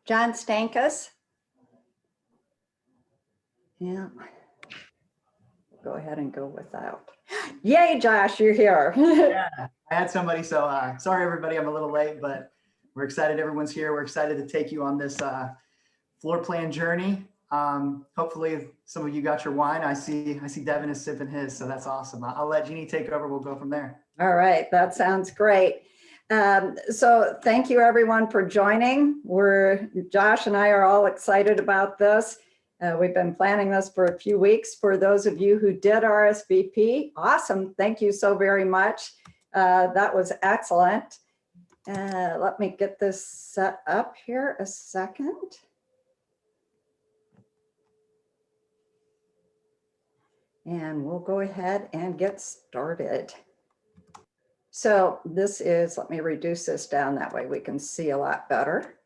John Stankus. Yeah. Go ahead and go without. Yay, Josh, you're here. Yeah, I had somebody, so sorry everybody, I'm a little late, but we're excited everyone's here. We're excited to take you on this floor plan journey. Hopefully some of you got your wine. I see Devin is sipping his, so that's awesome. I'll let Jeannie take over. We'll go from there. All right, that sounds great. So thank you everyone for joining. Josh and I are all excited about this. We've been planning this for a few weeks. For those of you who did RSVP, awesome. Thank you so very much. That was excellent. Let me get this set up here a second. And we'll go ahead and get started. So this is, let me reduce this down, that way we can see a lot better.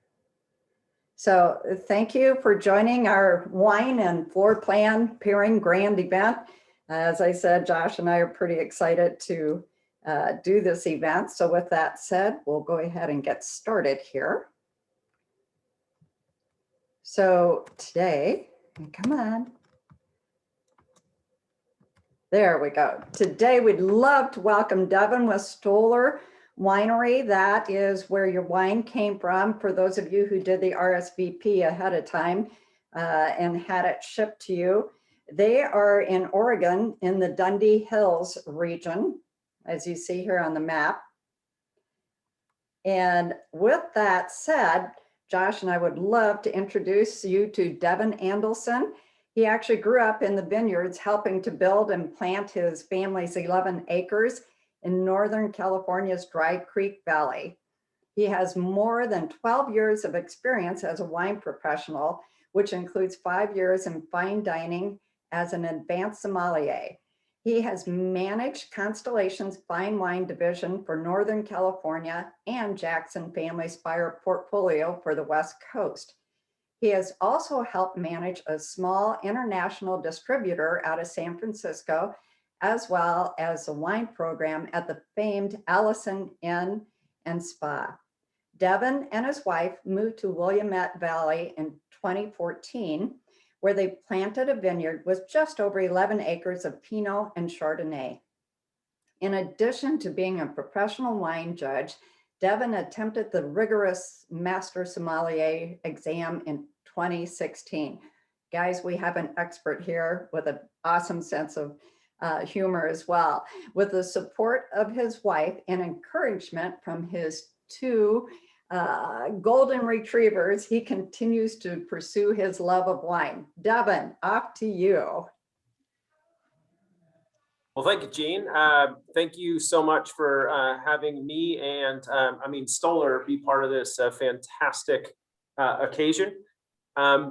So thank you for joining our wine and floor plan pairing grand event. As I said, Josh and I are pretty excited to do this event. So with that said, we'll go ahead and get started here. So today, come on. There we go. Today, we'd love to welcome Devin with Stoller Winery. That is where your wine came from. For those of you who did the RSVP ahead of time and had it shipped to you, they are in Oregon in the Dundee Hills region, as you see here on the map. And with that said, Josh and I would love to introduce you to Devin Andolsen. He actually grew up in the vineyards, helping to build and plant his family's 11 acres in Northern California's Dry Creek Valley. He has more than 12 years of experience as a wine professional, which includes 5 years in fine dining as an advanced sommelier. He has managed Constellation's fine wine division for Northern California and Jackson Family Spire portfolio for the West Coast. He has also helped manage a small international distributor out of San Francisco, as well as a wine program at the famed Allison Inn and Spa. Devin and his wife moved to Willamette Valley in 2014, where they planted a vineyard with just over 11 acres of Pinot and Chardonnay. In addition to being a professional wine judge, Devin attempted the rigorous Master Sommelier exam in 2016. Guys, we have an expert here with an awesome sense of humor as well. With the support of his wife and encouragement from his two golden retrievers, he continues to pursue his love of wine. Devin, off to you. Well, thank you, Jeanne. Thank you so much for having me and Stoller be part of this fantastic occasion. I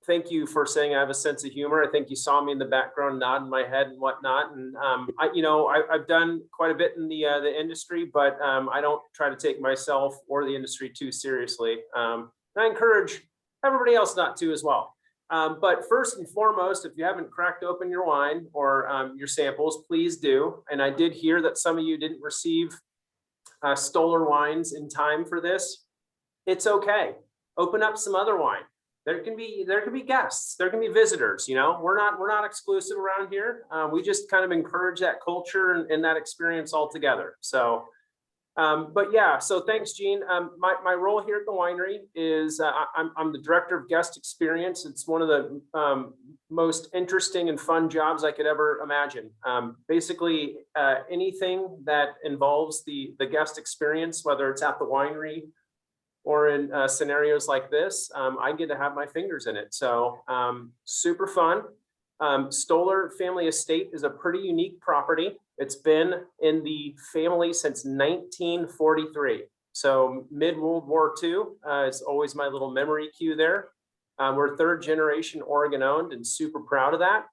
thank you for saying I have a sense of humor. I think you saw me in the background nodding my head and whatnot. And I've done quite a bit in the industry, but I don't try to take myself or the industry too seriously. And I encourage everybody else not to as well. But first and foremost, if you haven't cracked open your wine or your samples, please do. And I did hear that some of you didn't receive Stoller wines in time for this. It's okay. Open up some other wine. There can be guests, there can be visitors. You know, we're not exclusive around here. We just kind of encourage that culture and that experience altogether. So. But yeah, so thanks, Jeanne. My role here at the winery is I'm the director of guest experience. It's one of the most interesting and fun jobs I could ever imagine. Basically, anything that involves the guest experience, whether it's at the winery or in scenarios like this, I get to have my fingers in it. So super fun. Stoller Family Estate is a pretty unique property. It's been in the family since 1943. So mid-World War II is always my little memory cue there. We're third generation Oregon owned and super proud of that.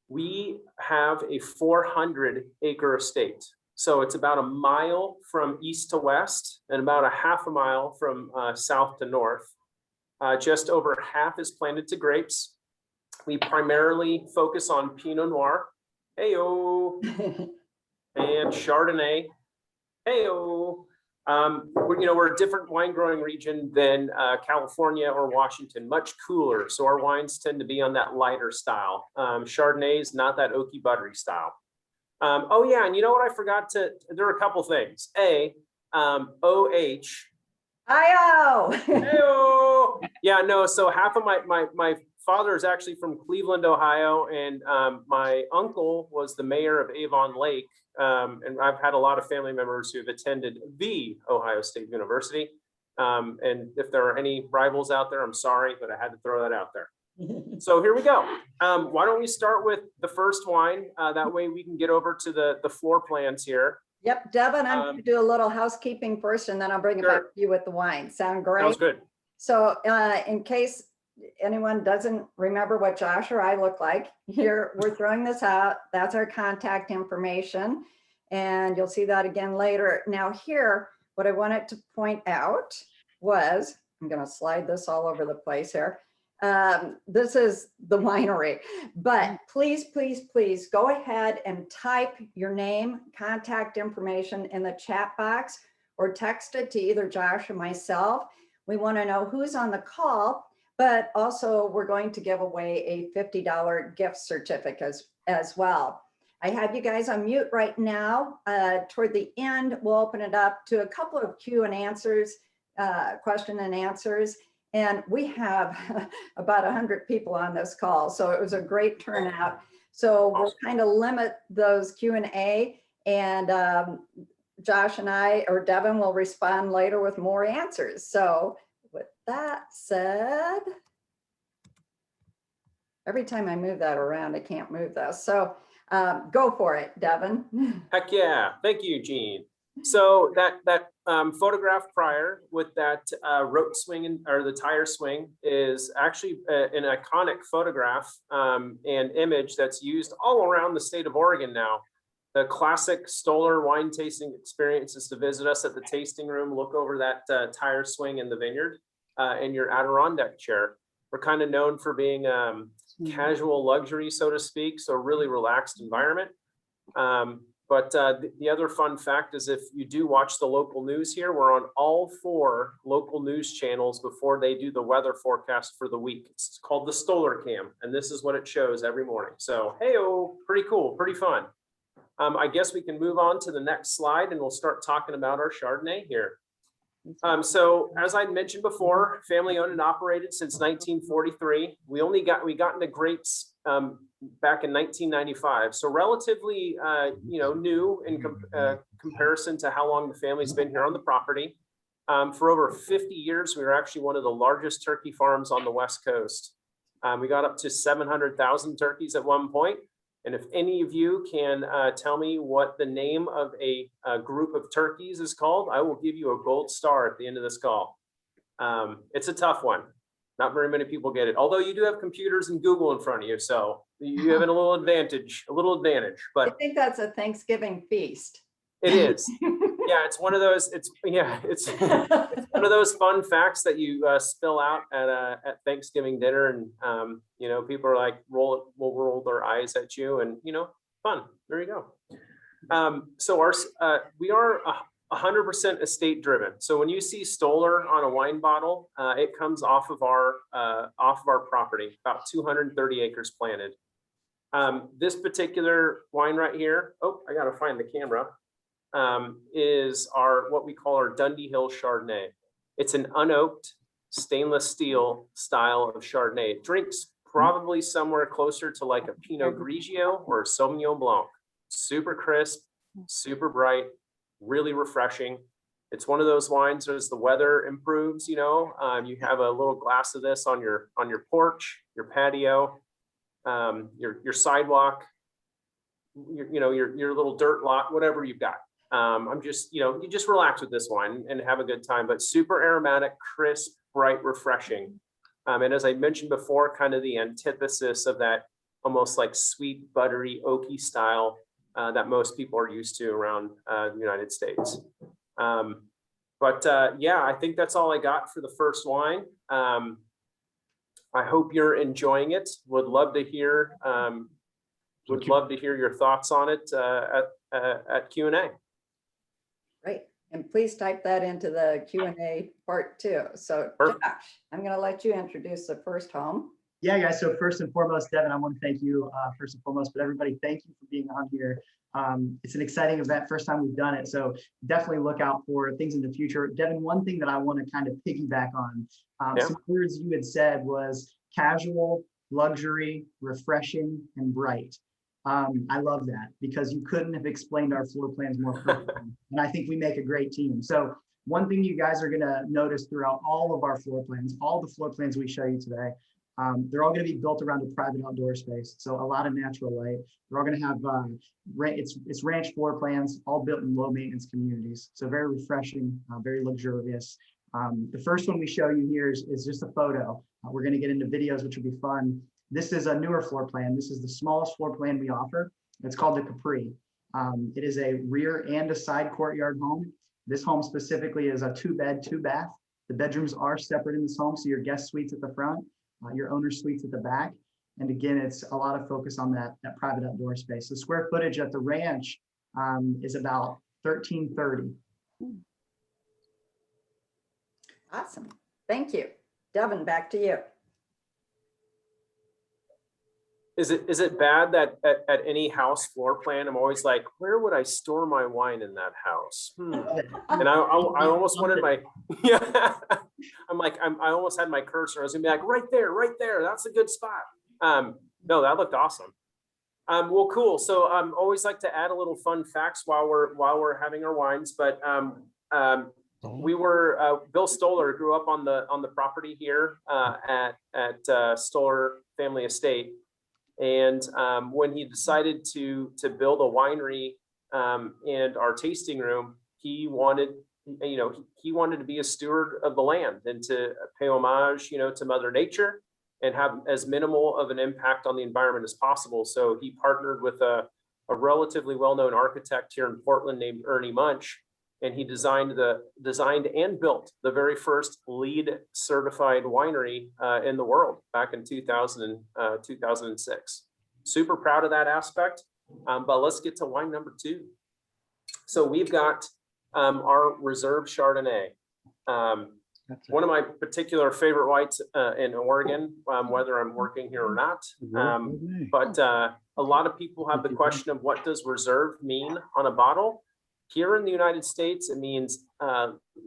We have a 400-acre estate. So it's about a mile from east to west and about a half a mile from south to north. Just over half is planted to grapes. We primarily focus on Pinot Noir, heyo, and Chardonnay, heyo. We're a different wine growing region than California or Washington, much cooler. So our wines tend to be on that lighter style. Chardonnay is not that oaky, buttery style. Oh yeah, and you know what I forgot to, there are a couple things. OH. Io. Hey-o! Yeah, no, so half of my father is actually from Cleveland, Ohio, and my uncle was the mayor of Avon Lake. And I've had a lot of family members who have attended the Ohio State University. And if there are any rivals out there, I'm sorry, but I had to throw that out there. So here we go. Why don't we start with the first wine? That way we can get over to the floor plans here. Yep, Devin, I'm going to do a little housekeeping first, and then I'll bring it back to you with the wine. Sound great? Sounds good. So in case anyone doesn't remember what Josh or I look like, here we're throwing this out. That's our contact information, and you'll see that again later. Now here, what I wanted to point out was, I'm going to slide this all over the place here. This is the winery, but please, please, please go ahead and type your name, contact information in the chat box, or text it to either Josh or myself. We want to know who's on the call, but also we're going to give away a $50 gift certificate as well. I have you guys on mute right now. Toward the end, we'll open it up to a couple of question and answers. And we have about 100 people on this call. So it was a great turnout. So we'll kind of limit those Q&A, and Josh and I, or Devin, will respond later with more answers. So with that said, every time I move that around, I can't move this. So go for it, Devin. Heck yeah. Thank you, Jeanne. So that photograph prior with that rope swing or the tire swing is actually an iconic photograph and image that's used all around the state of Oregon now. The classic Stoller wine tasting experience is to visit us at the tasting room, look over that tire swing in the vineyard in your Adirondack chair. We're kind of known for being casual luxury, so to speak, so really relaxed environment. But the other fun fact is, if you do watch the local news here, we're on all 4 local news channels before they do the weather forecast for the week. It's called the Stoller Cam, and this is what it shows every morning. So, hey-o, pretty cool, pretty fun. I guess we can move on to the next slide, and we'll start talking about our Chardonnay here. So as I mentioned before, family owned and operated since 1943. We got into grapes back in 1995. So relatively, new in comparison to how long the family's been here on the property. For over 50 years, we were actually one of the largest turkey farms on the West Coast. We got up to 700,000 turkeys at one point. And if any of you can tell me what the name of a group of turkeys is called, I will give you a gold star at the end of this call. It's a tough one. Not very many people get it. Although you do have computers and Google in front of you, so you have a little advantage, But I think that's a Thanksgiving feast. It is. Yeah, it's one of those. It's one of those fun facts that you spill out at Thanksgiving dinner, and people are like will roll their eyes at you, and fun. There you go. So we are 100% estate driven. So when you see Stoller on a wine bottle, it comes off of our property, about 230 acres planted. This particular wine right here. Oh, I got to find the camera. Is what we call our Dundee Hills Chardonnay. It's an unoaked stainless steel style of Chardonnay. It drinks probably somewhere closer to like a Pinot Grigio or a Sauvignon Blanc. Super crisp, super bright, really refreshing. It's one of those wines as the weather improves, you have a little glass of this on your porch, your patio, your sidewalk, your little dirt lot, whatever you've got. I'm just, you just relax with this wine and have a good time, but super aromatic, crisp, bright, refreshing. And as I mentioned before, kind of the antithesis of that almost like sweet, buttery, oaky style that most people are used to around the United States. Yeah, I think that's all I got for the first wine. I hope you're enjoying it. Would love to hear your thoughts on it at Q&A. Right. And please type that into the Q&A part too. So Perfect. Josh, I'm going to let you introduce the first home. Yeah, guys. So first and foremost, Devin, I want to thank you first and foremost, but everybody, thank you for being on here. It's an exciting event, first time we've done it. So definitely look out for things in the future. Devin, one thing that I want to kind of piggyback on, some words you had said was casual, luxury, refreshing, and bright. I love that because you couldn't have explained our floor plans more perfectly. And I think we make a great team. So one thing you guys are going to notice throughout all of our floor plans, all the floor plans we show you today, they're all going to be built around a private outdoor space. So a lot of natural light. They're all going to have, it's ranch floor plans, all built in low maintenance communities. So very refreshing, very luxurious. The first one we show you here is just a photo. We're going to get into videos, which will be fun. This is a newer floor plan. This is the smallest floor plan we offer. It's called the Capri. It is a rear and a side courtyard home. This home specifically is a 2-bed, 2-bath. The bedrooms are separate in this home, so your guest suites at the front, your owner suites at the back. And again, it's a lot of focus on that private outdoor space. The square footage at the ranch is about 1,330. Awesome. Thank you. Devin, back to you. Is it bad that at any house floor plan, I'm always like, where would I store my wine in that house? And I almost wanted my, yeah, I almost had my cursor. I was gonna be like, right there. That's a good spot. No, that looked awesome. Well, cool. So always like to add a little fun facts while we're having our wines, but we were Bill Stoller grew up on the property here at Stoller Family Estate. And when he decided to build a winery and our tasting room, he wanted to be a steward of the land and to pay homage, to Mother Nature and have as minimal of an impact on the environment as possible. So he partnered with a relatively well-known architect here in Portland named Ernie Munch, and he designed and built the very first LEED certified winery in the world back in 2006. Super proud of that aspect, but let's get to wine number 2. So we've got our Reserve Chardonnay. One of my particular favorite whites in Oregon, whether I'm working here or not. But a lot of people have the question of what does reserve mean on a bottle? Here in the United States, it means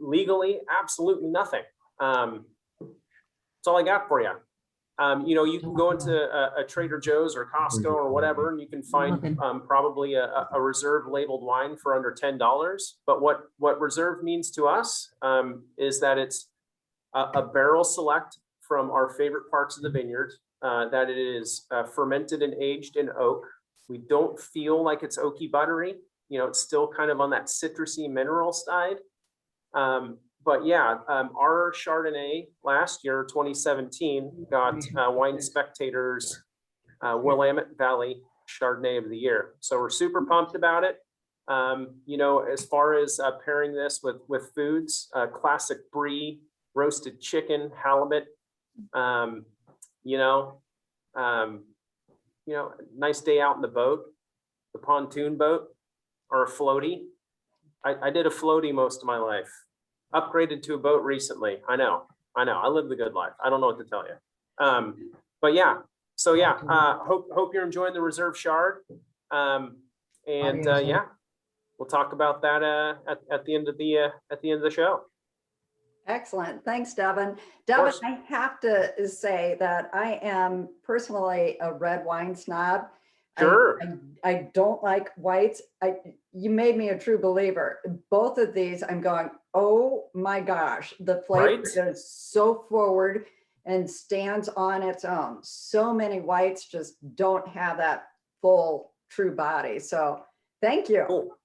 legally absolutely nothing. That's all I got for you. You can go into a Trader Joe's or Costco or whatever, and you can find probably a reserve labeled wine for under $10. But what reserve means to us is that it's a barrel select from our favorite parts of the vineyard, that it is fermented and aged in oak. We don't feel like it's oaky buttery. It's still kind of on that citrusy mineral side. But yeah, our Chardonnay last year, 2017, got Wine Spectator's Willamette Valley Chardonnay of the Year. So we're super pumped about it. As far as pairing this with foods, classic brie, roasted chicken, halibut, nice day out in the boat, the pontoon boat, or a floaty. I did a floaty most of my life. Upgraded to a boat recently. I know. I live the good life. I don't know what to tell you. But yeah. So yeah. Hope you're enjoying the Reserve Chard. Yeah, we'll talk about that at the end of the show. Excellent. Thanks, Devin. Devin, I have to say that I am personally a red wine snob. Sure. I don't like whites. You made me a true believer. Both of these, I'm going, oh my gosh, the flavor is so forward and stands on its own. So many whites just don't have that full true body. So thank you. Cool.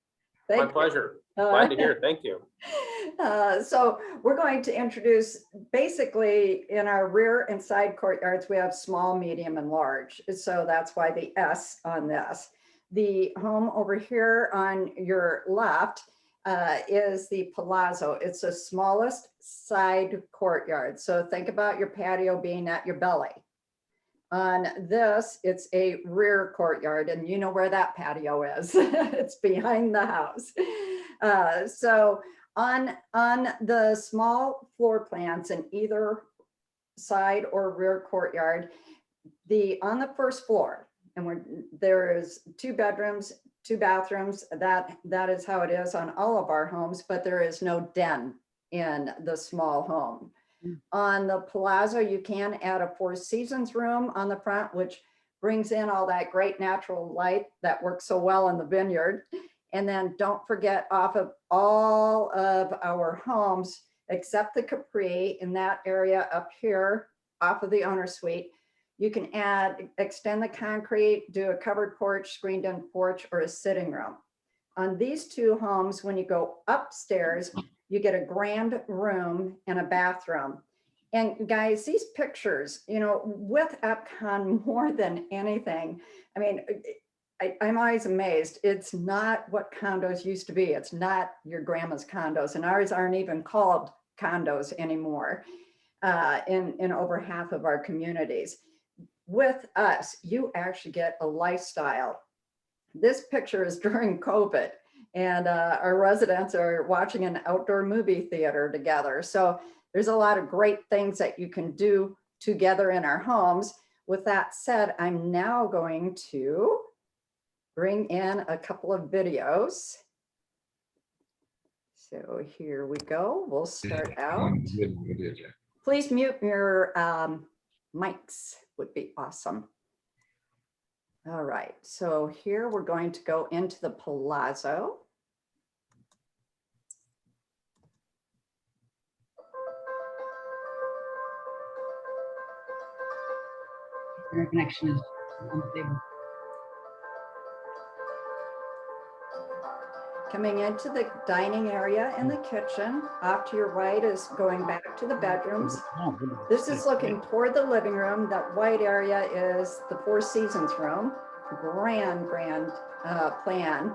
My pleasure. Glad to hear. Thank you. So we're going to introduce, basically in our rear and side courtyards, we have small, medium, and large. So that's why the S on this. The home over here on your left is the Palazzo. It's the smallest side courtyard. So think about your patio being at your belly. On this, it's a rear courtyard, and you know where that patio is. It's behind the house. So On the small floor plans in either side or rear courtyard, on the first floor, and there is 2 bedrooms, 2 bathrooms. That is how it is on all of our homes, but there is no den in the small home. On the Palazzo, you can add a 4 Seasons room on the front, which brings in all that great natural light that works so well in the vineyard. And then don't forget, off of all of our homes, except the Capri, in that area up here, off of the owner suite, you can extend the concrete, do a covered porch, screened in porch, or a sitting room. On these 2 homes, when you go upstairs, you get a grand room and a bathroom. And guys, these pictures, you know, with Epcon more than anything, I mean, I'm always amazed. It's not what condos used to be. It's not your grandma's condos, and ours aren't even called condos anymore in over half of our communities. With us, you actually get a lifestyle. This picture is during COVID, and our residents are watching an outdoor movie theater together. So there's a lot of great things that you can do together in our homes. With that said, I'm now going to bring in a couple of videos. So here we go. We'll start out. Please mute your mics, would be awesome. All right, so here we're going to go into the Palazzo. Your connection is unstable. Coming into the dining area and the kitchen. Off to your right is going back to the bedrooms. This is looking toward the living room. That white area is the 4 Seasons room. Grand plan.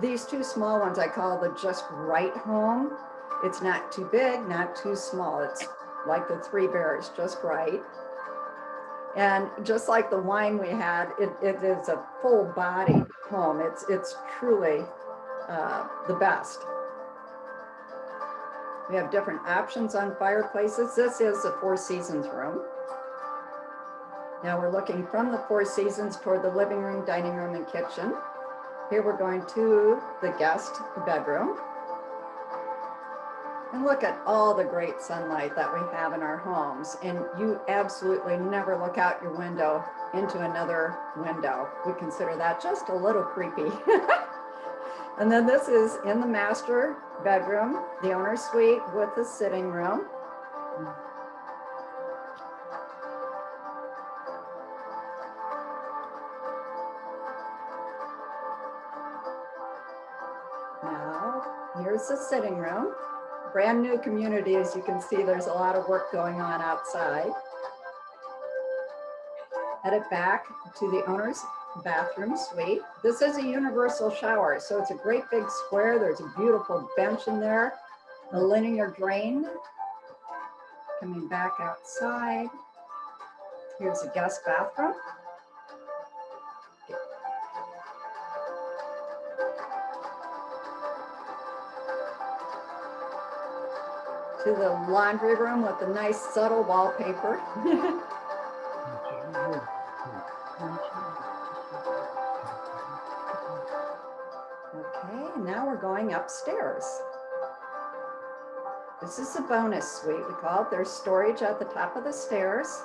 These 2 small ones I call the just right home. It's not too big, not too small. It's like the 3 Bears, just right. And just like the wine we had, it is a full body home. It's truly the best. We have different options on fireplaces. This is the 4 Seasons room. Now we're looking from the 4 Seasons toward the living room, dining room, and kitchen. Here we're going to the guest bedroom. And look at all the great sunlight that we have in our homes. And you absolutely never look out your window into another window. We consider that just a little creepy. And then this is in the master bedroom, the owner suite with the sitting room. Now, here's the sitting room. Brand new community, as you can see, there's a lot of work going on outside. Headed back to the owner's bathroom suite. This is a universal shower, so it's a great big square. There's a beautiful bench in there, a linear drain. Coming back outside, here's a guest bathroom. To the laundry room with a nice subtle wallpaper. Okay, now we're going upstairs. This is a bonus suite, we call it. There's storage at the top of the stairs.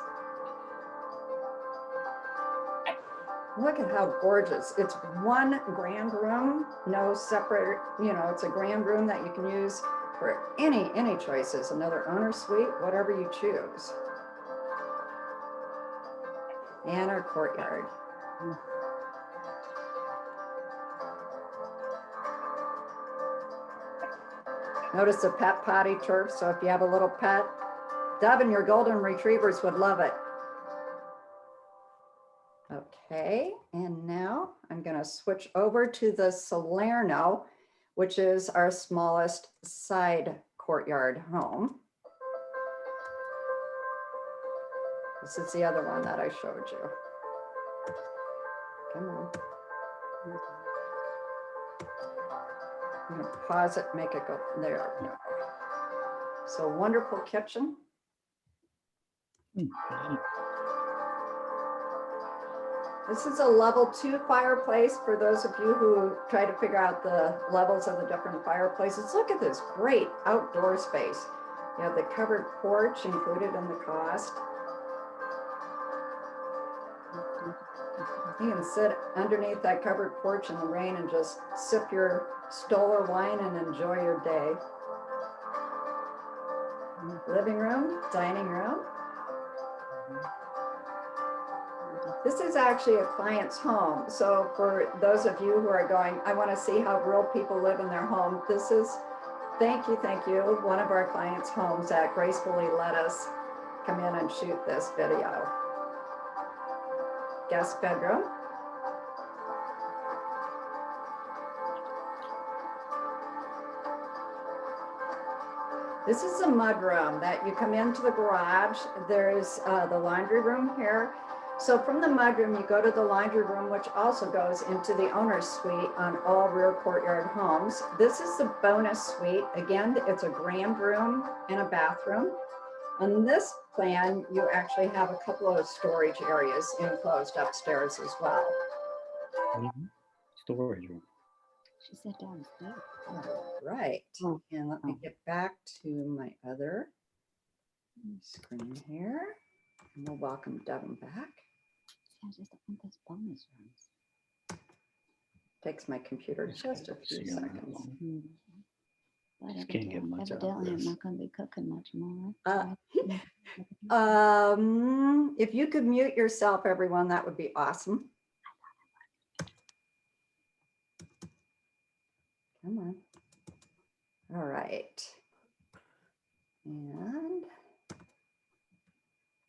Look at how gorgeous. It's one grand room, no separate, you know, it's a grand room that you can use for any choices, another owner suite, whatever you choose. And our courtyard. Notice the pet potty turf, so if you have a little pet, Devin, your golden retrievers would love it. Okay, and now I'm gonna switch over to the Salerno, which is our smallest side courtyard home. This is the other one that I showed you. Come on. I'm gonna pause it, make it go there. No. So wonderful kitchen. This is a level 2 fireplace for those of you who try to figure out the levels of the different fireplaces. Look at this great outdoor space. You have the covered porch included in the cost. You can sit underneath that covered porch in the rain and just sip your Stoller wine and enjoy your day. Living room, dining room. This is actually a client's home. So for those of you who are going, I want to see how real people live in their home. This is, thank you, one of our clients' homes that gracefully let us come in and shoot this video. Guest bedroom. This is a mud room that you come into the garage. There's the laundry room here. So from the mudroom, you go to the laundry room, which also goes into the owner's suite on all rear courtyard homes. This is the bonus suite. Again, it's a grand room and a bathroom. On this plan, you actually have a couple of storage areas enclosed upstairs as well. Storage room. She said downstairs. Right. Oh. And let me get back to my other screen here. And we'll welcome Devin back. I just don't want this bonus rooms. Takes my computer just a few seconds. But Just can't get much out of evidently I'm this. not going to be cooking much more. If you could mute yourself, everyone, that would be awesome. Come on. All right. And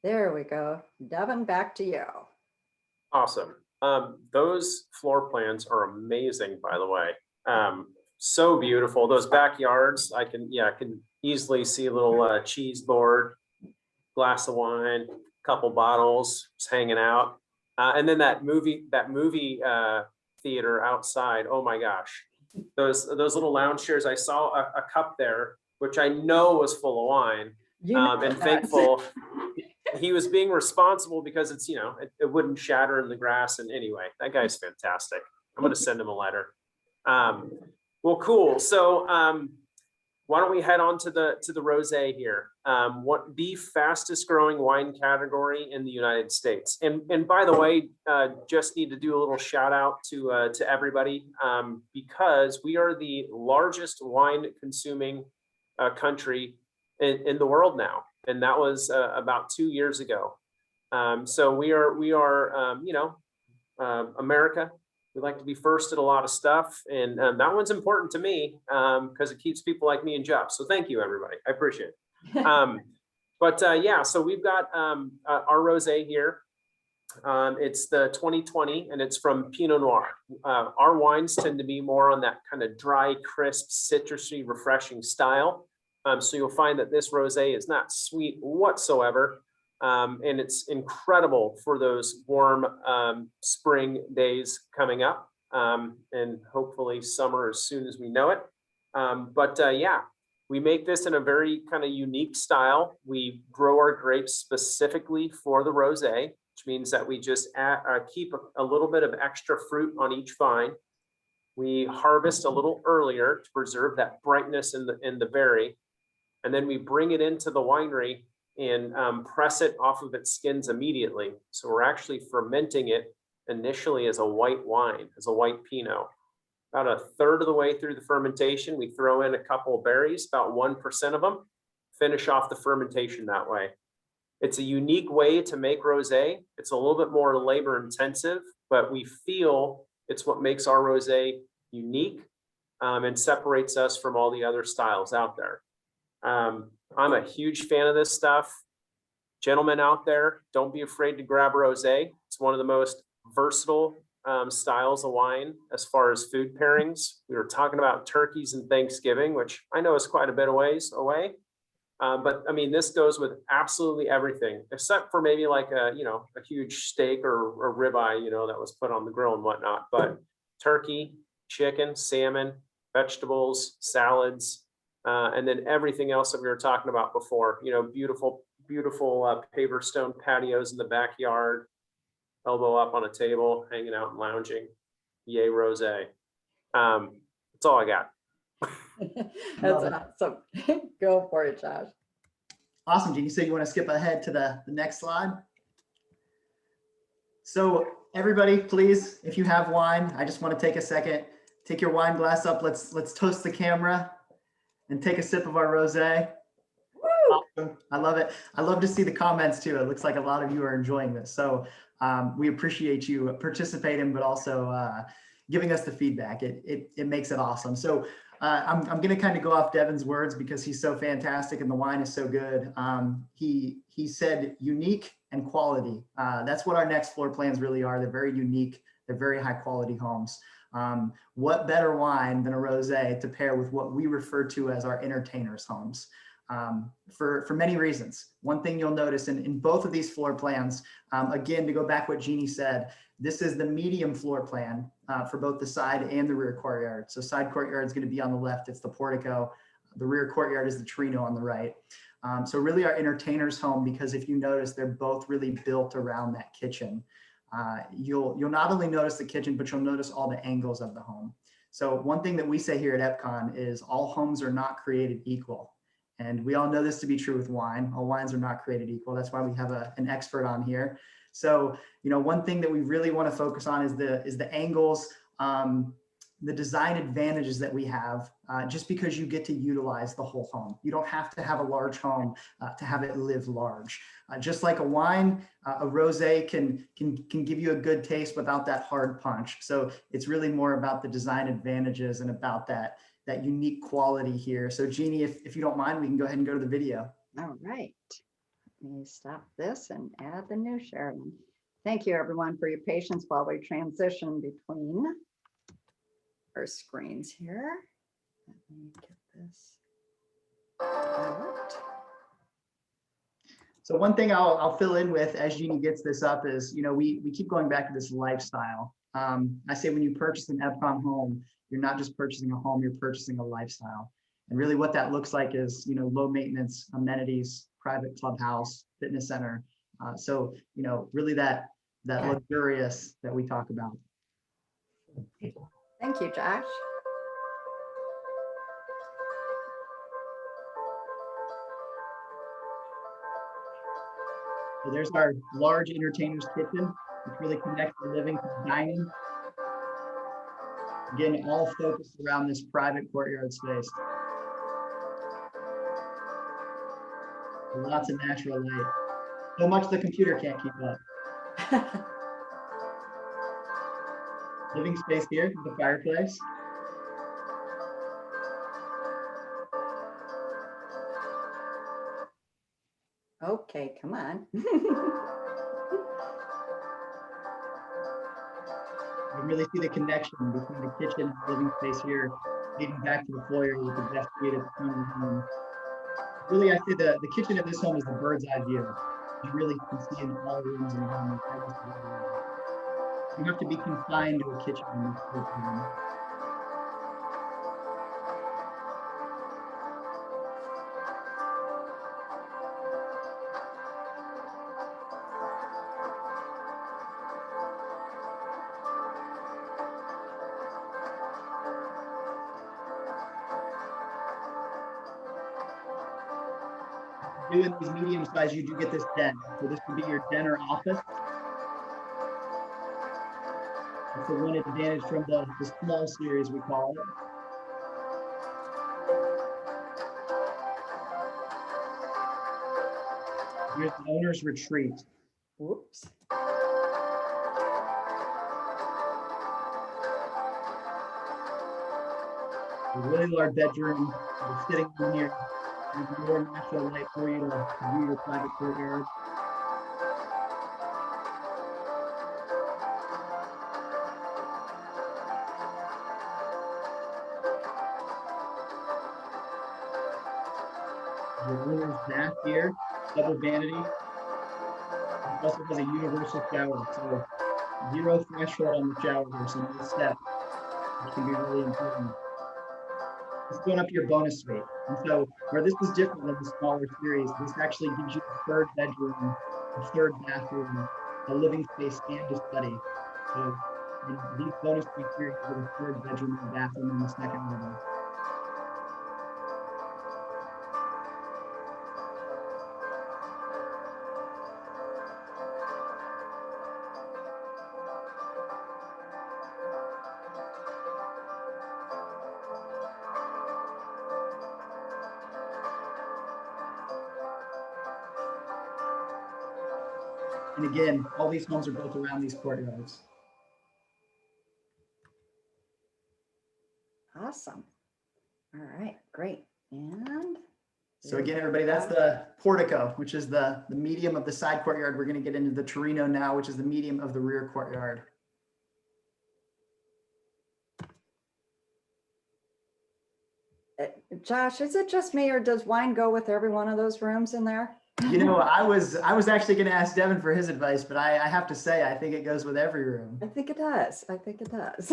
there we go. Devin, back to you. Awesome. Those floor plans are amazing, by the way. So beautiful. Those backyards, I can easily see a little cheese board, glass of wine, couple bottles just hanging out. And then that movie theater outside. Oh my gosh. Those little lounge chairs. I saw a cup there, which I know was full of wine. You know And that. thankful he was being responsible because it's, it wouldn't shatter in the grass. And anyway, that guy's fantastic. I'm going to send him a letter. Well, cool. So why don't we head on to the rosé here? What the fastest growing wine category in the United States. And by the way, just need to do a little shout out to everybody because we are the largest wine consuming country in the world now. And that was about 2 years ago. So we are America. We like to be first at a lot of stuff. And that one's important to me because it keeps people like me in jobs. So thank you, everybody. I appreciate it. Yeah, so we've got our rosé here. It's the 2020 and it's from Pinot Noir. Our wines tend to be more on that kind of dry, crisp, citrusy, refreshing style. So you'll find that this rosé is not sweet whatsoever. And it's incredible for those warm spring days coming up and hopefully summer as soon as we know it. Yeah, we make this in a very kind of unique style. We grow our grapes specifically for the rosé, which means that we just keep a little bit of extra fruit on each vine. We harvest a little earlier to preserve that brightness in the berry. And then we bring it into the winery and press it off of its skins immediately. So we're actually fermenting it initially as a white wine, as a white Pinot. About a third of the way through the fermentation, we throw in a couple of berries, about 1% of them, finish off the fermentation that way. It's a unique way to make rosé. It's a little bit more labor intensive, but we feel it's what makes our rosé unique and separates us from all the other styles out there. I'm a huge fan of this stuff. Gentlemen out there, don't be afraid to grab rosé. It's one of the most versatile styles of wine as far as food pairings. We were talking about turkeys and Thanksgiving, which I know is quite a bit of ways away. But I mean, this goes with absolutely everything, except for maybe like a huge steak or a ribeye, that was put on the grill and whatnot. But turkey, chicken, salmon, vegetables, salads, and then everything else that we were talking about before. You know, beautiful paver stone patios in the backyard, elbow up on a table, hanging out and lounging. Yay, rosé. That's all I got. That's Love it. awesome. Go for it, Josh. Awesome, Jeanne. So you want to skip ahead to the next slide? So everybody, please, if you have wine, I just want to take a second, take your wine glass up. Let's toast the camera and take a sip of our rosé. Awesome. I love it. I love to see the comments too. It looks like a lot of you are enjoying this. So we appreciate you participating, but also giving us the feedback. It makes it awesome. So I'm going to kind of go off Devin's words because he's so fantastic and the wine is so good. He said unique and quality. That's what our next floor plans really are. They're very unique. They're very high quality homes. What better wine than a rosé to pair with what we refer to as our entertainers' homes? For many reasons. One thing you'll notice in both of these floor plans, again, to go back what Jeanne said, this is the medium floor plan for both the side and the rear courtyard. So side courtyard is going to be on the left. It's the portico. The rear courtyard is the trino on the right. So really our entertainers' home, because if you notice, they're both really built around that kitchen. You'll not only notice the kitchen, but you'll notice all the angles of the home. So one thing that we say here at Epcon is all homes are not created equal. And we all know this to be true with wine. All wines are not created equal. That's why we have an expert on here. So, you know, one thing that we really want to focus on is the angles, the design advantages that we have, just because you get to utilize the whole home. You don't have to have a large home to have it live large. Just like a wine, a rosé can give you a good taste without that hard punch. So it's really more about the design advantages and about that unique quality here. So Jeanne, if you don't mind, we can go ahead and go to the video. All right. Let me stop this and add the new Sheridan. Thank you everyone for your patience while we transition between our screens here. Let me get this. All right. So one thing I'll fill in with as Jeanne gets this up is, you know, we keep going back to this lifestyle. I say when you purchase an Epcon home, you're not just purchasing a home, you're purchasing a lifestyle. And really what that looks like is, you know, low maintenance amenities, private clubhouse, fitness center. So, you know, really that luxurious that we talk about. Thank you, Josh. So there's our large entertainer's kitchen, which really connects the living to the dining. Again, all focused around this private courtyard space. Lots of natural light. So much the computer can't keep up. Living space here, the fireplace. Okay, come on. You really see the connection between the kitchen and the living space here, leading back to the foyer with the best view of the home. Really, I say the kitchen of this home is the bird's eye view. You really can see in all rooms in the home. You have to be confined to a kitchen in this home. Doing these medium size, you do get this den. So this would be your den or office. That's the one advantage from the small series, we call it. Here's the owner's retreat. Whoops. A really large bedroom. We're sitting in here. There's more natural light for you to view your private courtyard. The owner's bath here, double vanity. It also has a universal shower, so zero threshold on the shower here, so no step, which can be really important. It's going up to your bonus suite. And so where this is different than the smaller series, this actually gives you a third bedroom, a third bathroom, a living space, and a study. So these bonus suite series with a third bedroom and bathroom on the second level. And again, all these homes are built around these courtyards. Awesome. All right, great. And So again, everybody, that's the portico, which is the medium of the side courtyard. We're going to get into the Torino now, which is the medium of the rear courtyard. Josh, is it just me or does wine go with every one of those rooms in there? You know, I was actually going to ask Devin for his advice, but I have to say, I think it goes with every room. I think it does. I think it does.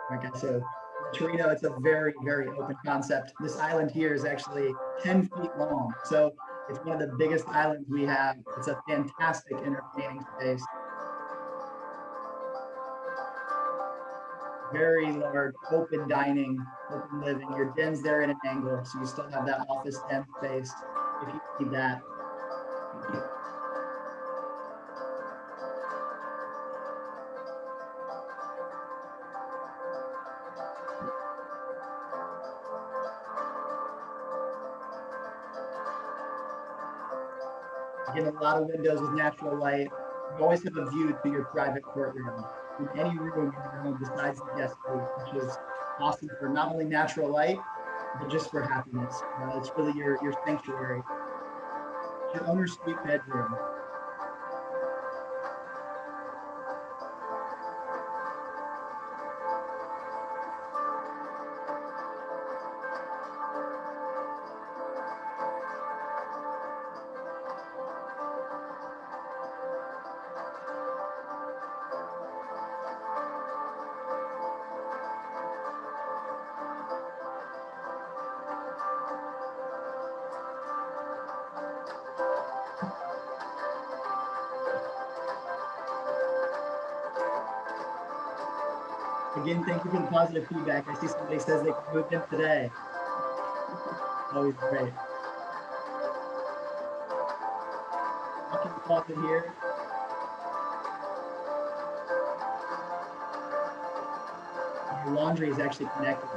Like I said, Torino, it's a very, very open concept. This island here is actually 10 feet long. So it's one of the biggest islands we have. It's a fantastic entertaining space. Very large, open dining, open living. Your den's there in an angle, so you still have that office den space if you need that. Again, a lot of windows with natural light. You always have a view to your private courtyard in any room in your home besides the guest suite, which is awesome for not only natural light, but just for happiness. It's really your sanctuary. Your owner's suite bedroom. Again, thank you for the positive feedback. I see somebody says they moved in today. Always great. Walk-in closet here. Your laundry is actually connected.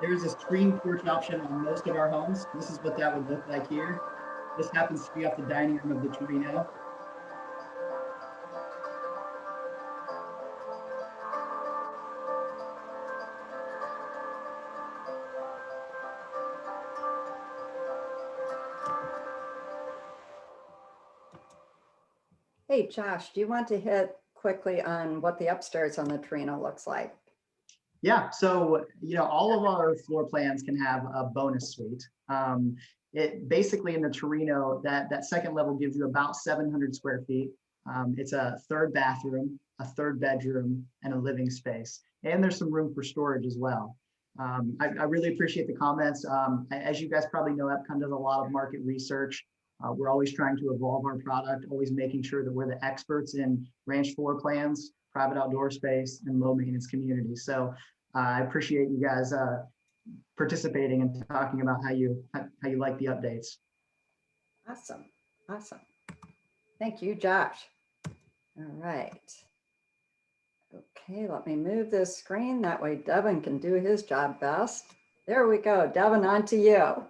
There's a screen porch option on most of our homes. This is what that would look like here. This happens to be off the dining room of the Torino. Hey, Josh, do you want to hit quickly on what the upstairs on the Torino looks like? Yeah, so all of our floor plans can have a bonus suite. It basically in the Torino, that second level gives you about 700 square feet. It's a third bathroom, a third bedroom, and a living space. And there's some room for storage as well. I really appreciate the comments. As you guys probably know, Epcon does a lot of market research. We're always trying to evolve our product, always making sure that we're the experts in ranch floor plans, private outdoor space, and low maintenance communities. So I appreciate you guys participating and talking about how you like the updates. Awesome, awesome. Thank you, Josh. All right. Okay, let me move this screen. That way Devin can do his job best. There we go. Devin, on to you.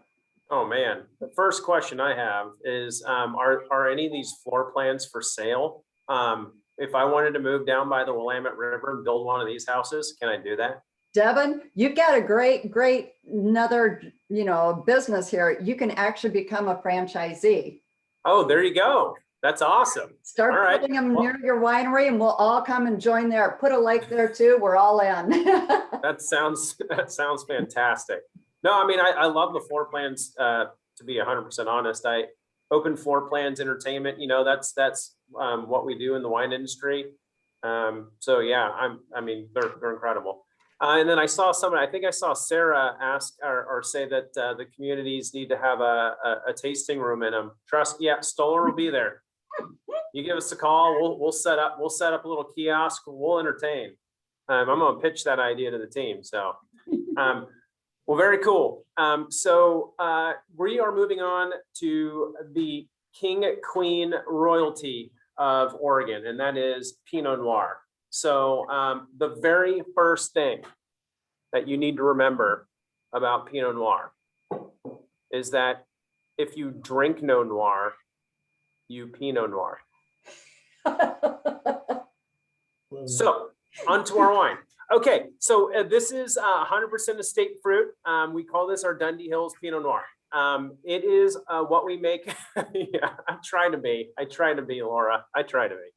Oh, man. The first question I have is, are any of these floor plans for sale? If I wanted to move down by the Willamette River and build one of these houses, can I do that? Devin, you've got a great another, business here. You can actually become a franchisee. Oh, there you go. That's awesome. Start All right. building them Well, near your winery and we'll all come and join there. Put a lake there too. We're all in. that sounds fantastic. No, I mean, I love the floor plans, to be 100% honest. Open floor plans, entertainment, that's what we do in the wine industry. So yeah, I mean, they're incredible. And then I saw someone, I think I saw Sarah ask or say that the communities need to have a tasting room in them. Yeah, Stoller will be there. You give us a call, we'll set up a little kiosk, we'll entertain. I'm gonna pitch that idea to the team. So, well, very cool. So we are moving on to the King Queen royalty of Oregon, and that is Pinot Noir. So the very first thing that you need to remember about Pinot Noir is that if you drink No Noir, you Pinot Noir. So onto our wine. Okay, so this is 100% estate fruit. We call this our Dundee Hills Pinot Noir. It is what we make. Yeah, I try to be, Laura. I try to be.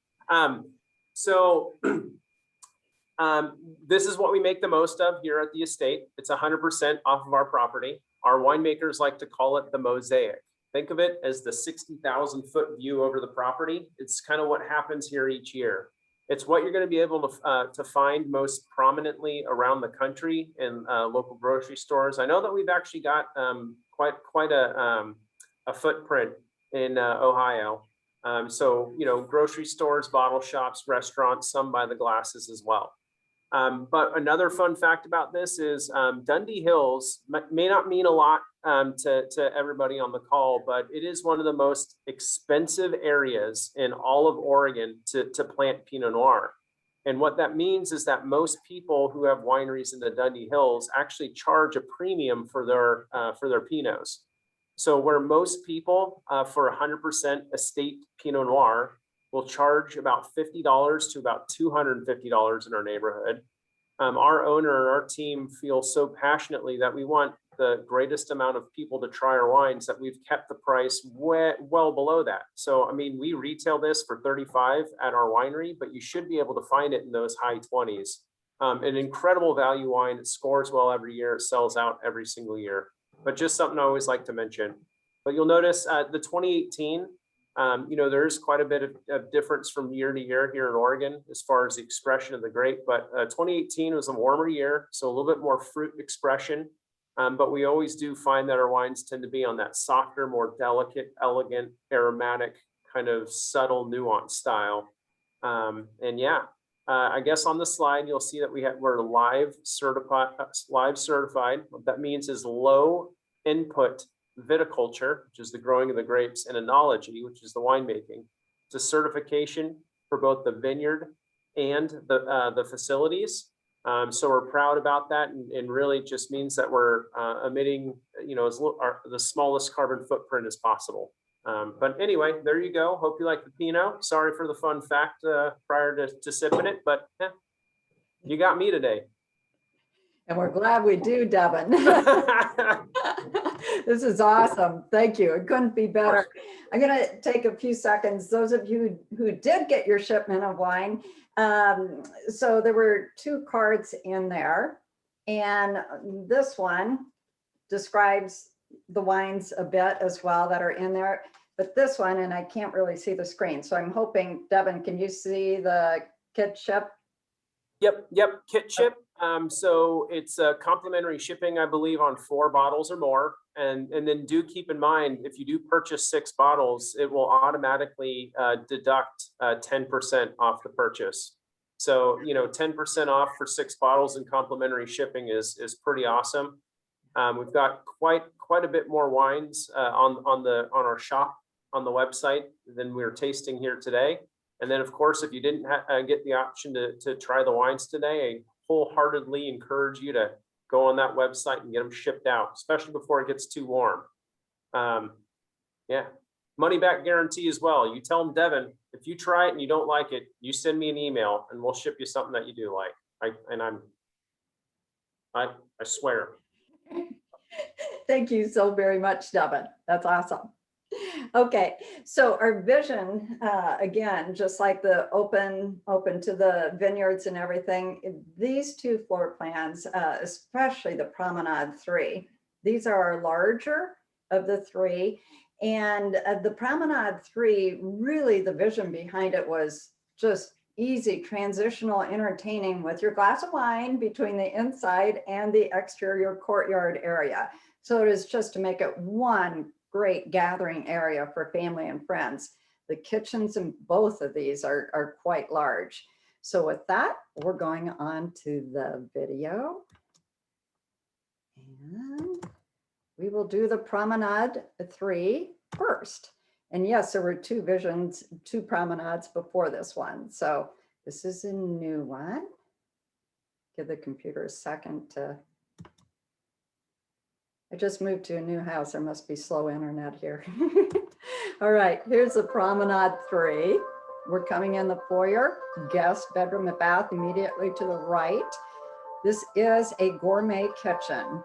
This is what we make the most of here at the estate. It's 100% off of our property. Our winemakers like to call it the mosaic. Think of it as the 60,000 foot view over the property. It's kind of what happens here each year. It's what you're going to be able to find most prominently around the country in local grocery stores. I know that we've actually got quite a footprint in Ohio. So, grocery stores, bottle shops, restaurants, some by the glasses as well. But another fun fact about this is Dundee Hills may not mean a lot to everybody on the call, but it is one of the most expensive areas in all of Oregon to plant Pinot Noir. And what that means is that most people who have wineries in the Dundee Hills actually charge a premium for their Pinots. So where most people for 100% estate Pinot Noir will charge about $50 to about $250 in our neighborhood. Our owner and our team feel so passionately that we want the greatest amount of people to try our wines that we've kept the price well below that. So, I mean, we retail this for $35 at our winery, but you should be able to find it in those high 20s. An incredible value wine. It scores well every year. It sells out every single year, but just something I always like to mention. But you'll notice the 2018, there's quite a bit of difference from year to year here in Oregon as far as the expression of the grape, but 2018 was a warmer year, so a little bit more fruit expression. But we always do find that our wines tend to be on that softer, more delicate, elegant, aromatic, kind of subtle, nuanced style. And yeah, I guess on the slide, you'll see that we're live certified. What that means is low input viticulture, which is the growing of the grapes, and enology, which is the winemaking. It's a certification for both the vineyard and the facilities. So we're proud about that, and really just means that we're emitting, the smallest carbon footprint as possible. But anyway, there you go. Hope you like the Pinot. Sorry for the fun fact prior to sipping it, but you got me today. And we're glad we do, Devin. This is awesome. Thank you. It couldn't be better. I'm going to take a few seconds. Those of you who did get your shipment of wine, so there were 2 cards in there, and this one describes the wines a bit as well that are in there. But this one, and I can't really see the screen, so I'm hoping, Devin, can you see the kit ship? Yep, kit ship. So it's a complimentary shipping, I believe, on 4 bottles or more. And then do keep in mind, if you do purchase 6 bottles, it will automatically deduct 10% off the purchase. So, 10% off for 6 bottles and complimentary shipping is pretty awesome. We've got quite a bit more wines on our shop on the website than we're tasting here today. And then, of course, if you didn't get the option to try the wines today, I wholeheartedly encourage you to go on that website and get them shipped out, especially before it gets too warm. Yeah, money back guarantee as well. You tell them, Devin, if you try it and you don't like it, you send me an email and we'll ship you something that you do like. I swear. Thank you so very much, Devin. That's awesome. Okay, so our vision, again, just like the open to the vineyards and everything, these two floor plans, especially the Promenade 3, these are our larger of the three. And the Promenade 3, really the vision behind it was just easy, transitional entertaining with your glass of wine between the inside and the exterior courtyard area. So it is just to make it one great gathering area for family and friends. The kitchens in both of these are quite large. So with that, we're going on to the video. And we will do the Promenade 3 first. And yes, there were two promenades before this one. So this is a new one. Give the computer a second to, I just moved to a new house. There must be slow internet here. All right, here's the Promenade 3. We're coming in the foyer, guest bedroom and bath immediately to the right. This is a gourmet kitchen.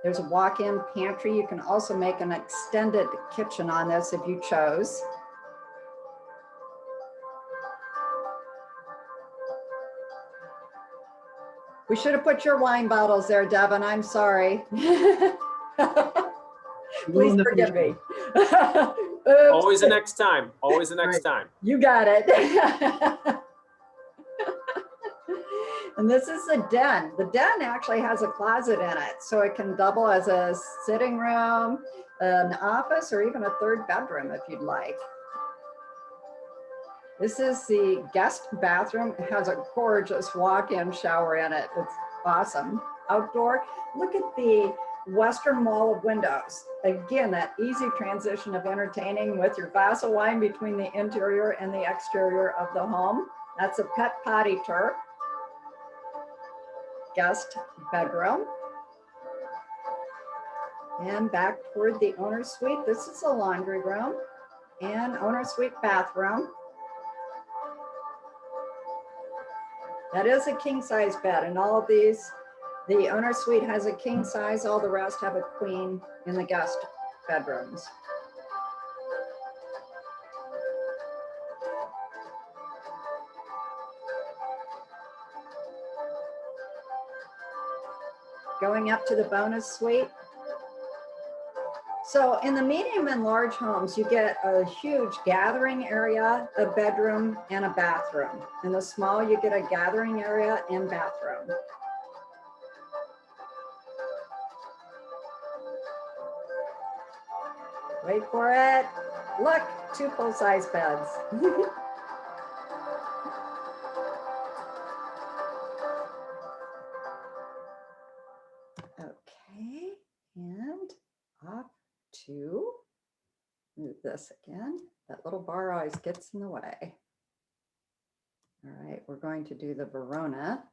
There's a walk-in pantry. You can also make an extended kitchen on this if you chose. We should have put your wine bottles there, Devin. I'm sorry. Please forgive me. Always the next time. Always the next time. You got it. And this is the den. The den actually has a closet in it, so it can double as a sitting room, an office, or even a third bedroom if you'd like. This is the guest bathroom. It has a gorgeous walk-in shower in it. It's awesome. Outdoor, look at the western wall of windows. Again, that easy transition of entertaining with your glass of wine between the interior and the exterior of the home. That's a pet potty turf. Guest bedroom. And back toward the owner's suite. This is the laundry room and owner's suite bathroom. That is a king size bed, and all of these, the owner's suite has a king size, all the rest have a queen in the guest bedrooms. Going up to the bonus suite. So in the medium and large homes, you get a huge gathering area, a bedroom, and a bathroom. In the small, you get a gathering area and bathroom. Wait for it. Look, 2 full-size beds. Okay, and off to move this again. That little bar always gets in the way. All right, we're going to do the Verona.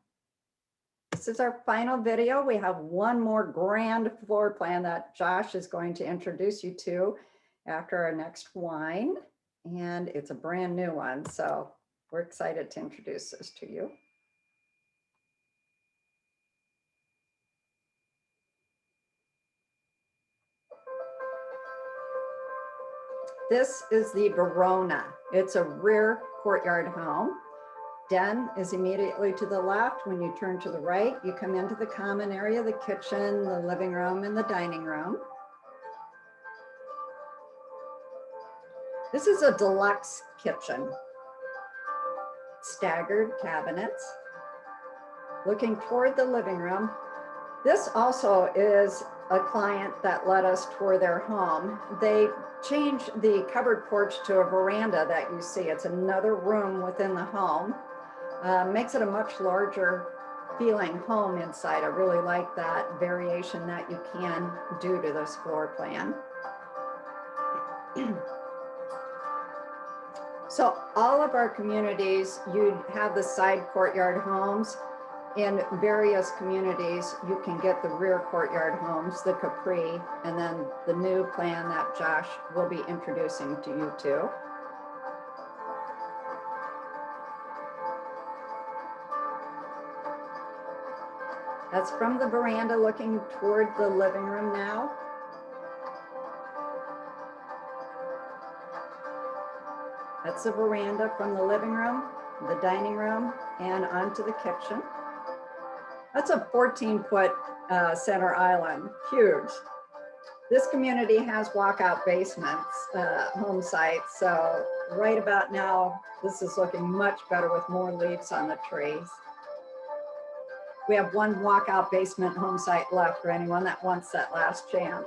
This is our final video. We have one more grand floor plan that Josh is going to introduce you to after our next wine. And it's a brand new one, so we're excited to introduce this to you. This is the Verona. It's a rear courtyard home. Den is immediately to the left. When you turn to the right, you come into the common area, the kitchen, the living room, and the dining room. This is a deluxe kitchen. Staggered cabinets. Looking toward the living room. This also is a client that let us tour their home. They changed the covered porch to a veranda that you see. It's another room within the home. Makes it a much larger feeling home inside. I really like that variation that you can do to this floor plan. So all of our communities, you have the side courtyard homes. In various communities, you can get the rear courtyard homes, the Capri, and then the new plan that Josh will be introducing to you to. That's from the veranda looking toward the living room now. That's the veranda from the living room, the dining room, and onto the kitchen. That's a 14-foot center island, huge. This community has walkout basements, home sites. So right about now, this is looking much better with more leaves on the trees. We have one walkout basement home site left for anyone that wants that last chance.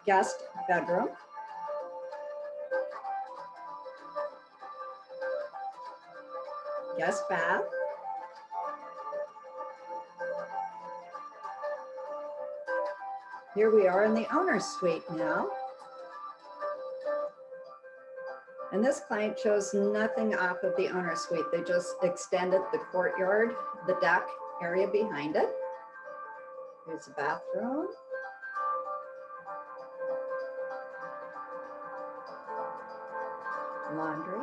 Guest bedroom. Guest bath. Here we are in the owner's suite now. And this client chose nothing off of the owner's suite. They just extended the courtyard, the deck area behind it. Here's the bathroom. Laundry.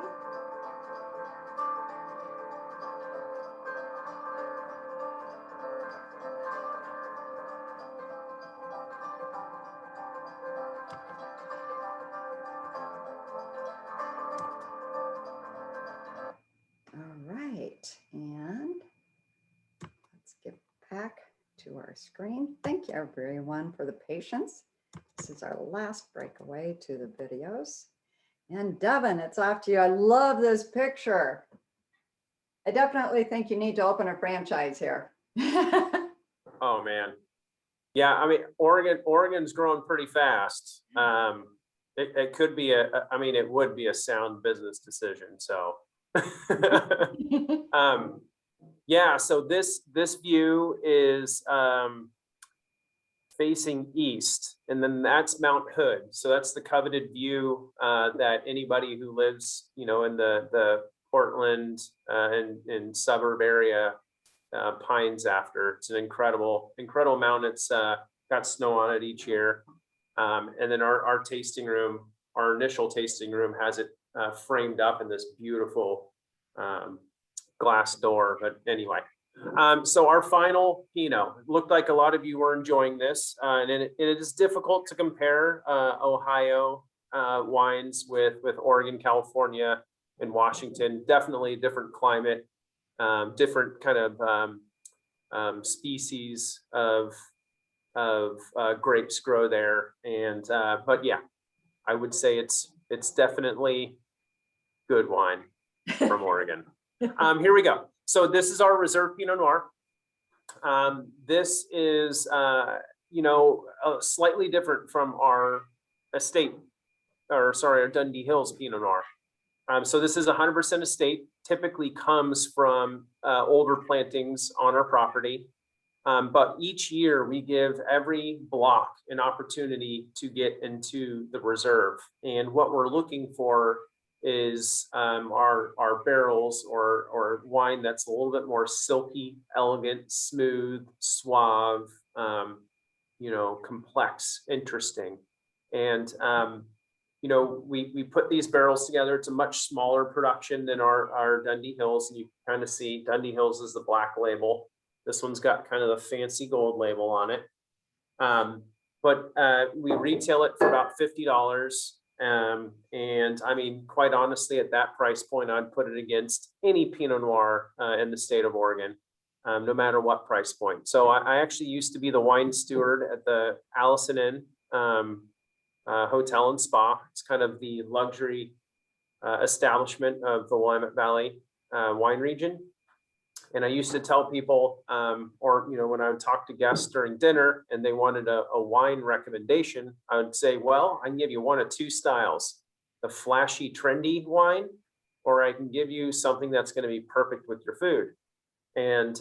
All right, and let's get back to our screen. Thank you everyone for the patience. This is our last breakaway to the videos. And Devin, it's off to you. I love this picture. I definitely think you need to open a franchise here. Oh, man. Yeah, I mean, Oregon's growing pretty fast. It could be I mean, it would be a sound business decision. So, yeah, so this view is facing east, and then that's Mount Hood. So that's the coveted view that anybody who lives, you know, in the Portland and suburb area pines after. It's an incredible mountain. It's got snow on it each year. And then our tasting room, our initial tasting room, has it framed up in this beautiful glass door. But anyway, so our final Pinot, looked like a lot of you were enjoying this, and it is difficult to compare Ohio wines with Oregon, California, and Washington. Definitely a different climate, different kind of species of grapes grow there. And but yeah, I would say it's definitely good wine from Oregon. Here we go. So this is our reserve Pinot Noir. This is you know, slightly different from our estate, or sorry, our Dundee Hills Pinot Noir. So this is 100% estate, typically comes from older plantings on our property. But each year we give every block an opportunity to get into the reserve. And what we're looking for is our barrels or wine that's a little bit more silky, elegant, smooth, suave, you know, complex, interesting. And you know, we put these barrels together. It's a much smaller production than our Dundee Hills, and you kind of see Dundee Hills is the black label. This one's got kind of the fancy gold label on it. But we retail it for about $50. And I mean, quite honestly, at that price point, I'd put it against any Pinot Noir in the state of Oregon, no matter what price point. So I actually used to be the wine steward at the Allison Inn Hotel and Spa. It's kind of the luxury establishment of the Willamette Valley wine region. And I used to tell people, or, you know, when I would talk to guests during dinner and they wanted a wine recommendation, I would say, well, I can give you one of two styles: the flashy, trendy wine, or I can give you something that's going to be perfect with your food. And,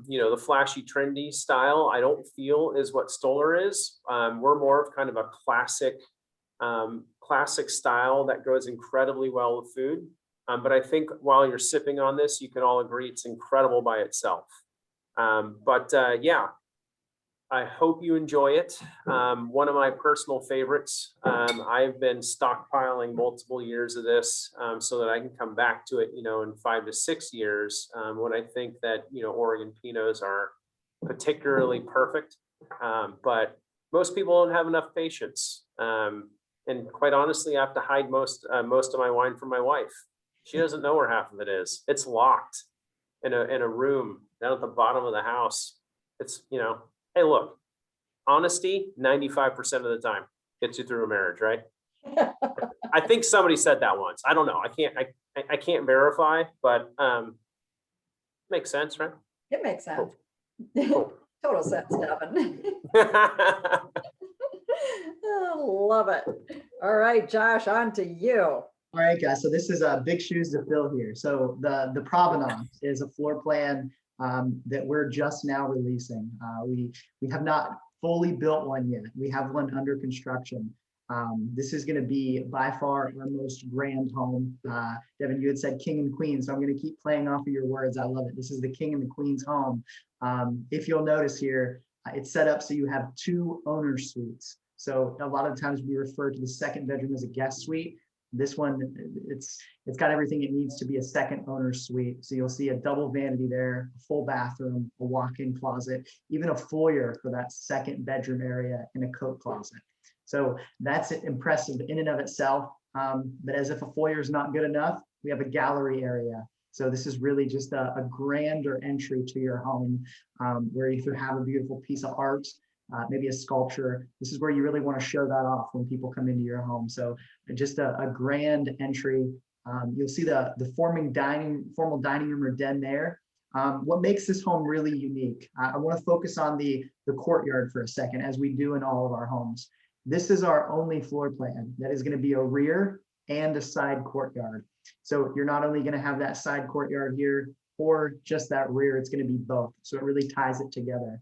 you know, the flashy, trendy style, I don't feel is what Stoller is. We're more of kind of a classic classic style that goes incredibly well with food. But I think while you're sipping on this, you can all agree it's incredible by itself. Yeah, I hope you enjoy it. One of my personal favorites. I've been stockpiling multiple years of this so that I can come back to it, in 5 to 6 years when I think that, Oregon Pinots are particularly perfect. But most people don't have enough patience. And quite honestly, I have to hide most of my wine from my wife. She doesn't know where half of it is. It's locked in a room down at the bottom of the house. It's, hey, look, honesty, 95% of the time gets you through a marriage, right? I think somebody said that once. I don't know. I can't verify, but makes sense, right? It makes sense. Cool. Total sense, Devin. Oh, love it. All right, Josh, on to you. All right, guys. So this is big shoes to fill here. So the Provenance is a floor plan that we're just now releasing. We have not fully built one yet. We have one under construction. This is going to be by far our most grand home. Devin, you had said king and queen, so I'm going to keep playing off of your words. I love it. This is the king and the queen's home. If you'll notice here, it's set up so you have 2 owner suites. So a lot of times we refer to the second bedroom as a guest suite. This one, it's got everything it needs to be a second owner suite. So you'll see a double vanity there, a full bathroom, a walk-in closet, even a foyer for that second bedroom area and a coat closet. So that's impressive in and of itself. But as if a foyer is not good enough, we have a gallery area. So this is really just a grander entry to your home where if you have a beautiful piece of art, maybe a sculpture, this is where you really want to show that off when people come into your home. So just a grand entry. You'll see the formal dining room or den there. What makes this home really unique? I want to focus on the courtyard for a second, as we do in all of our homes. This is our only floor plan that is going to be a rear and a side courtyard. So you're not only going to have that side courtyard here or just that rear, it's going to be both. So it really ties it together.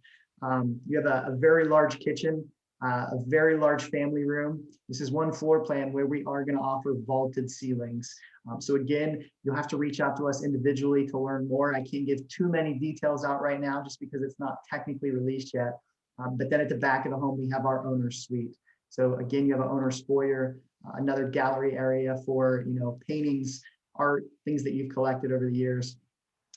You have a very large kitchen, a very large family room. This is one floor plan where we are going to offer vaulted ceilings. So again, you'll have to reach out to us individually to learn more. I can't give too many details out right now just because it's not technically released yet. But then at the back of the home, we have our owner's suite. So again, you have an owner's foyer, another gallery area for paintings, art, things that you've collected over the years.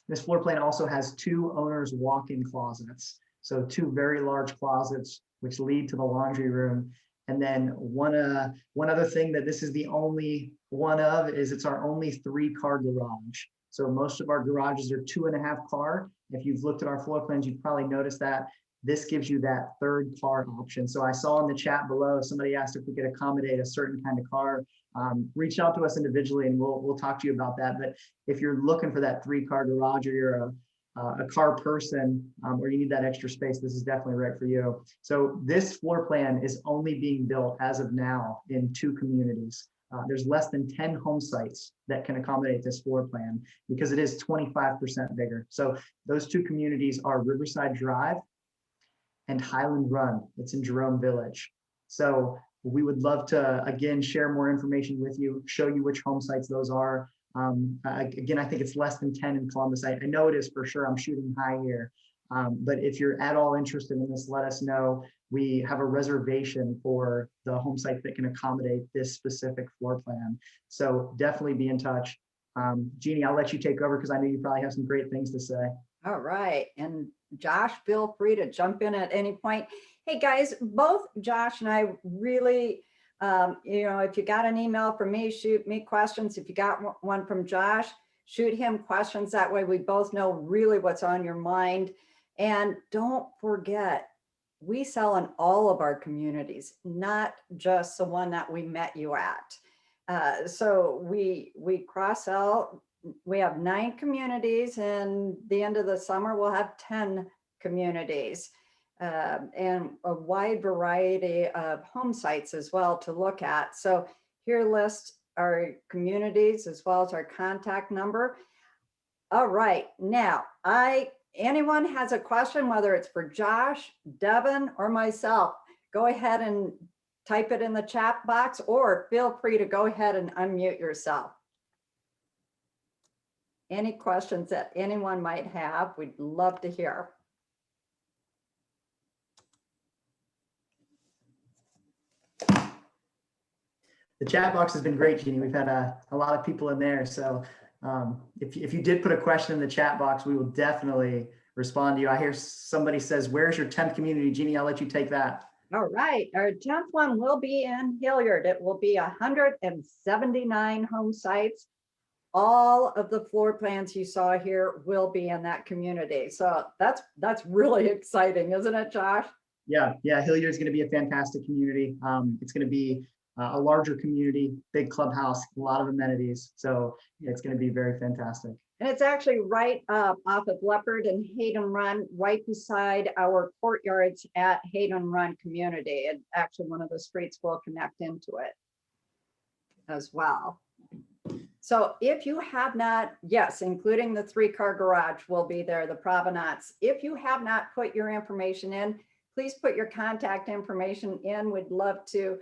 This floor plan also has 2 owners' walk-in closets. So 2 very large closets, which lead to the laundry room. And then one other thing that this is the only one of is it's our only 3-car garage. So most of our garages are 2.5 car. If you've looked at our floor plans, you've probably noticed that this gives you that 3rd car option. So I saw in the chat below, somebody asked if we could accommodate a certain kind of car. Reach out to us individually and we'll talk to you about that. But if you're looking for that 3-car garage or you're a car person or you need that extra space, this is definitely right for you. So this floor plan is only being built as of now in 2 communities. There's less than 10 home sites that can accommodate this floor plan because it is 25% bigger. So those 2 communities are Riverside Drive and Highland Run. It's in Jerome Village. So we would love to, again, share more information with you, show you which home sites those are. Again, I think it's less than 10 in Columbus. I know it is for sure. I'm shooting high here. But if you're at all interested in this, let us know. We have a reservation for the home site that can accommodate this specific floor plan. So definitely be in touch. Jeannie, I'll let you take over because I know you probably have some great things to say. All right. And Josh, feel free to jump in at any point. Hey guys, both Josh and I really, if you got an email from me, shoot me questions. If you got one from Josh, shoot him questions. That way we both know really what's on your mind. And don't forget, we sell in all of our communities, not just the one that we met you at. So we cross sell. We have 9 communities, and the end of the summer we'll have 10 communities and a wide variety of home sites as well to look at. So here list our communities as well as our contact number. All right, now anyone has a question, whether it's for Josh, Devin, or myself, go ahead and type it in the chat box, or feel free to go ahead and unmute yourself. Any questions that anyone might have, we'd love to hear. The chat box has been great, Jeannie. We've had a lot of people in there. So if you did put a question in the chat box, we will definitely respond to you. I hear somebody says, where's your 10th community? Jeannie, I'll let you take that. All right, our 10th one will be in Hilliard. It will be 179 home sites. All of the floor plans you saw here will be in that community. So that's really exciting, isn't it, Josh? Yeah, Hilliard is going to be a fantastic community. It's going to be a larger community, big clubhouse, a lot of amenities. So it's going to be very fantastic. And it's actually right up off of Leopard and Hayden Run, right beside our courtyards at Hayden Run community. And actually one of the streets will connect into it as well. So if you have not, yes, including the 3-car garage will be there, the provenance. If you have not put your information in, please put your contact information in. We'd love to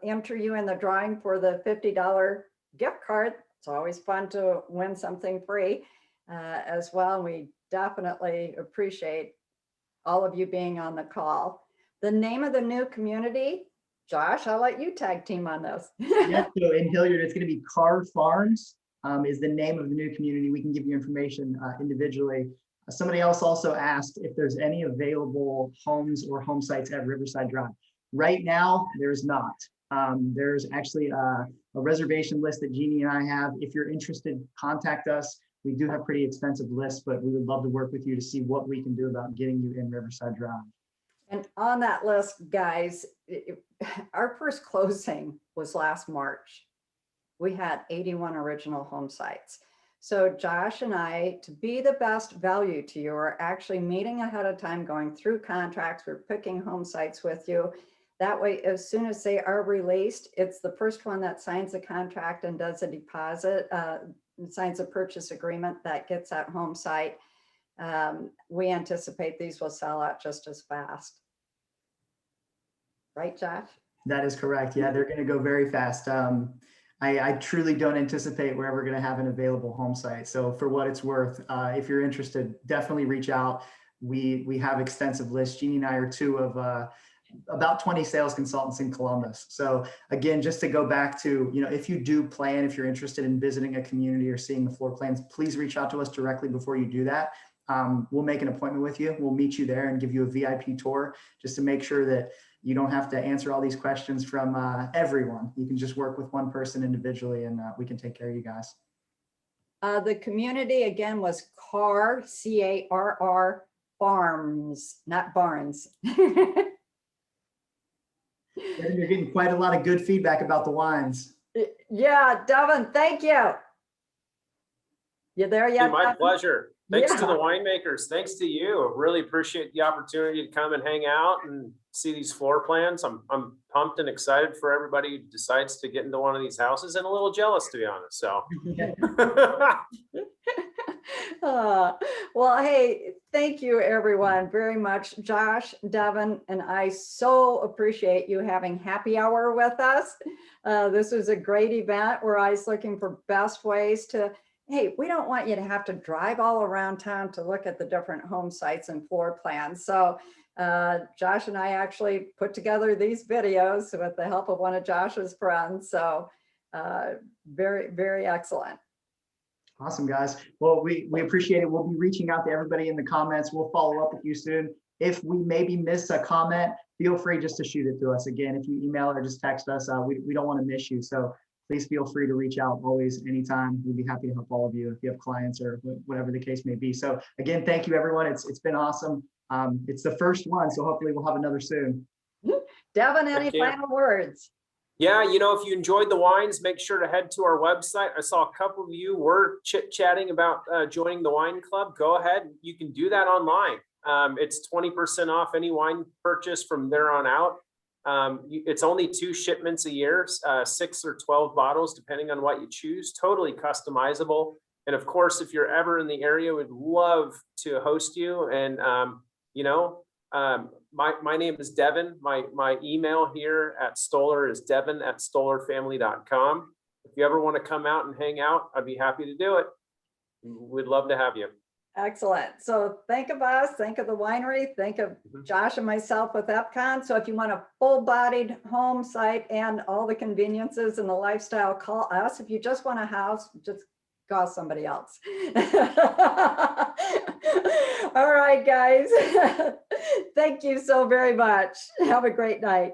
enter you in the drawing for the $50 gift card. It's always fun to win something free as well. We definitely appreciate all of you being on the call. The name of the new community, Josh, I'll let you tag team on this. Yeah, so in Hilliard, it's going to be Carr Farms is the name of the new community. We can give you information individually. Somebody else also asked if there's any available homes or home sites at Riverside Drive. Right now, there's not. There's actually a reservation list that Jeannie and I have. If you're interested, contact us. We do have pretty expensive lists, but we would love to work with you to see what we can do about getting you in Riverside Drive. And on that list, guys, our first closing was last March. We had 81 original home sites. So Josh and I, to be the best value to you, are actually meeting ahead of time, going through contracts. We're picking home sites with you. That way, as soon as they are released, it's the first one that signs a contract and does a deposit, signs a purchase agreement that gets that home site. We anticipate these will sell out just as fast. Right, Josh? That is correct. Yeah, they're going to go very fast. I truly don't anticipate we're ever going to have an available home site. So for what it's worth, if you're interested, definitely reach out. We have extensive lists. Jeannie and I are two of about 20 sales consultants in Columbus. So again, just to go back to, if you do plan, if you're interested in visiting a community or seeing the floor plans, please reach out to us directly before you do that. We'll make an appointment with you. We'll meet you there and give you a VIP tour just to make sure that you don't have to answer all these questions from everyone. You can just work with one person individually and we can take care of you guys. The community again was Carr, C-A-R-R, Farms, not Barns. You're getting quite a lot of good feedback about the wines. Yeah, Devin, thank you. You there yet? My Devin? pleasure. Thanks to Yeah. the winemakers. Thanks to you. Really appreciate the opportunity to come and hang out and see these floor plans. I'm pumped and excited for everybody who decides to get into one of these houses, and a little jealous, to be honest. So. Well, hey, thank you everyone very much. Josh, Devin, and I so appreciate you having happy hour with us. This was a great event. We're always looking for best ways to, hey, we don't want you to have to drive all around town to look at the different home sites and floor plans. So Josh and I actually put together these videos with the help of one of Josh's friends. So very, very excellent. Awesome, guys. Well, we appreciate it. We'll be reaching out to everybody in the comments. We'll follow up with you soon. If we maybe miss a comment, feel free just to shoot it to us. Again, if you email or just text us, we don't want to miss you. So please feel free to reach out always, anytime. We'd be happy to help all of you if you have clients or whatever the case may be. So again, thank you, everyone. It's been awesome. It's the first one, so hopefully we'll have another soon. Devin, any final words? Yeah, if you enjoyed the wines, make sure to head to our website. I saw a couple of you were chit-chatting about joining the wine club. Go ahead. You can do that online. It's 20% off any wine purchase from there on out. It's only 2 shipments a year, 6 or 12 bottles, depending on what you choose. Totally customizable. And of course, if you're ever in the area, we'd love to host you and, My name is Devin. My email here at Stoller is devin@stollerfamily.com. If you ever want to come out and hang out, I'd be happy to do it. We'd love to have you. Excellent. So think of us, think of the winery, think of Josh and myself with Epcon. So if you want a full-bodied home site and all the conveniences and the lifestyle, call us. If you just want a house, just call somebody else. All right, guys. Thank you so very much. Have a great night.